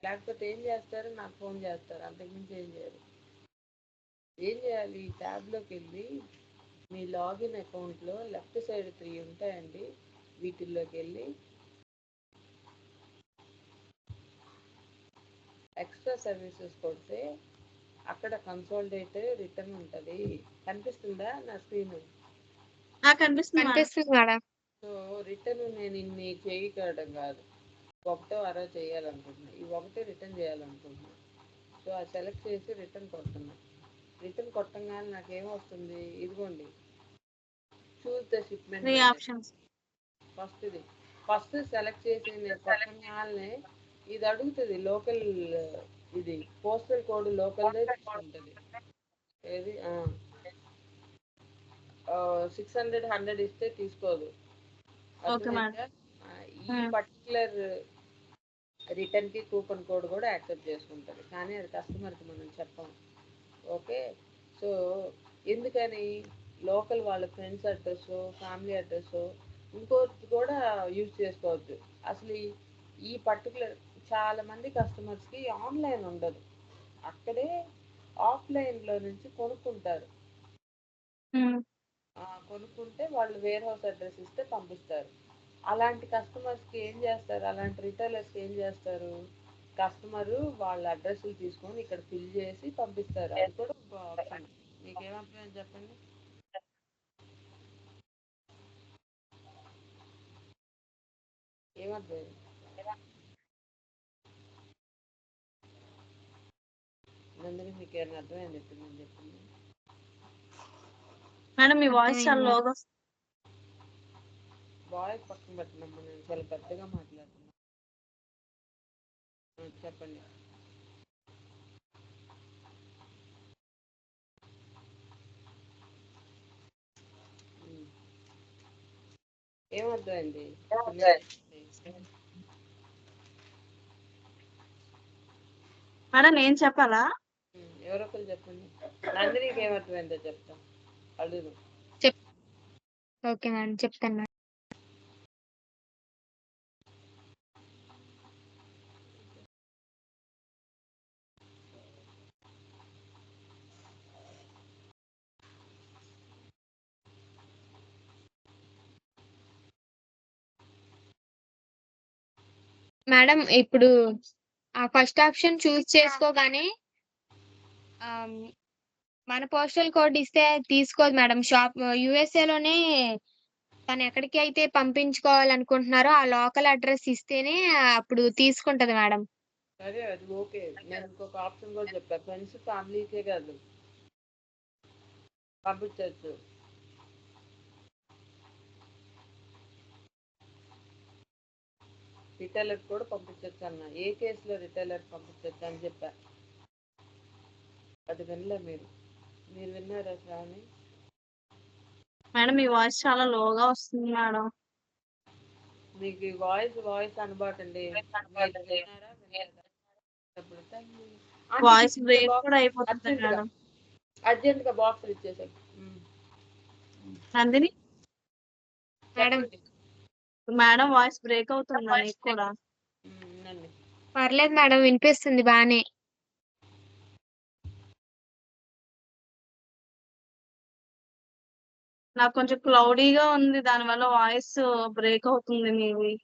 లేకపోతే ఏం చేస్తారు, నాకు ఫోన్ చేస్తారు, అంతకుమించి ఏం చేయరు. ఏం చేయాలి, ఈ ట్యాబ్లోకి వెళ్ళి మీ లాగిన్ అకౌంట్లో లెఫ్ట్ సైడ్ 3 ఉంటాయండి. వీటిల్లోకి వెళ్ళి ఎక్స్ట్రా సర్వీసెస్ కొడితే అక్కడ కన్సాలిడేట్ రిటర్న్ ఉంటుంది. కనిపిస్తుందా నా స్క్రీన్? కనిపిస్తుంది మేడం. సో రిటర్న్ నేను ఇన్ని చేయగలడం కాదు, ఒకటో అరో చేయాలనుకుంటున్నా, ఈ ఒకటే రిటర్న్ చేయాలనుకుంటున్నా. సో అది సెలెక్ట్ చేసి రిటర్న్ కొడుతున్నా. రిటర్న్ కొట్టంగానే నాకు ఏమొస్తుంది, ఇదిగోండి, choose the shipment method. First select చేసి నేను కొట్టంగానే ఇది అడుగుతుంది లోకల్, ఇది పోస్టల్ కోడ్ లోకల్దే తీసుకుంటుంది. ఏది 600 100 ఇస్తే తీసుకోదు. అర్థమైందా? ఈ పర్టికులర్ రిటర్న్కి కూపన్ కోడ్ కూడా యాక్సెప్ట్ చేసుకుంటుంది, కానీ అది కస్టమర్కి మనం చెప్పం. ఓకే, సో ఎందుకని, లోకల్ వాళ్ళ ఫ్రెండ్స్ అడ్రస్, ఫ్యామిలీ అడ్రస్, ఇంకోటి కూడా యూజ్ చేసుకోవచ్చు. అసలు ఈ పర్టికులర్ చాలామంది కస్టమర్స్కి ఆన్లైన్ ఉండదు, అక్కడే ఆఫ్లైన్లో నుంచి కొనుక్కుంటారు. కొనుక్కుంటే వాళ్ళు వేర్ హౌస్ అడ్రస్ ఇస్తే పంపిస్తారు. అలాంటి కస్టమర్స్కి ఏం చేస్తారు, అలాంటి రిటైలర్స్కి ఏం చేస్తారు, కస్టమరు వాళ్ళ అడ్రస్లు తీసుకొని ఇక్కడ ఫిల్ చేసి పంపిస్తారు. అది కూడా ఒక ఆప్షన్. మీకేమర్థమైంది చెప్పండి? ఏమర్థమైంది? నందిని మీకు ఏమైనా అర్థమైంది ఇప్పుడు నేను చెప్పింది? మేడం మీ వాయిస్ చాలా లోగా. వాయిస్ పక్కన పెట్టినమ్మా, నేను చాలా పెద్దగా మాట్లాడుతున్నాను. చెప్పండి. ఏమర్థమైంది? మేడం ఏం చెప్పాలా? ఎవరొకరు చెప్పండి. నందినికి ఏమర్థమైందో చెప్తా, అడుగు. ఓకే మేడం, చెప్తాను మేడం. మేడం ఇప్పుడు ఆ ఫస్ట్ ఆప్షన్ చూస్ చేసుకోగానే మన పోస్టల్ కోడ్ ఇస్తే తీసుకోదు మేడం. షాప్ USA లోనే తను ఎక్కడికి అయితే పంపించుకోవాలనుకుంటున్నారో ఆ లోకల్ అడ్రస్ ఇస్తేనే అప్పుడు తీసుకుంటది మేడం. సరే, అది ఓకే. నేను ఇంకొక ఆప్షన్ కూడా చెప్పా, ఫ్రెండ్స్ ఫ్యామిలీకే కాదు పంపించవచ్చు. రిటైలర్ కూడా పంపించవచ్చు అన్న. ఏ కేసులో రిటైలర్ పంపించవచ్చు అని చెప్పా, అది వినలే మీరు. మీరు విన్నారా శ్రావణి? మేడం మీ వాయిస్ చాలా లోగా వస్తుంది మేడం. మీకు ఈ వాయిస్ అనబాటండి. మీరు విన్నారా వినలేదా? వాయిస్ బ్రేక్ కూడా అయిపోతుంది మేడం. అర్జెంట్గా బాక్సులు ఇచ్చేసాయి. Nandini madam, madam voice break అవుతుందా నీకు కూడా? పర్లేదు మేడం, వినిపిస్తుంది బానే. నాకు కొంచెం క్లౌడీగా ఉంది, దానివల్ల వాయిస్ బ్రేక్ అవుతుంది మీది.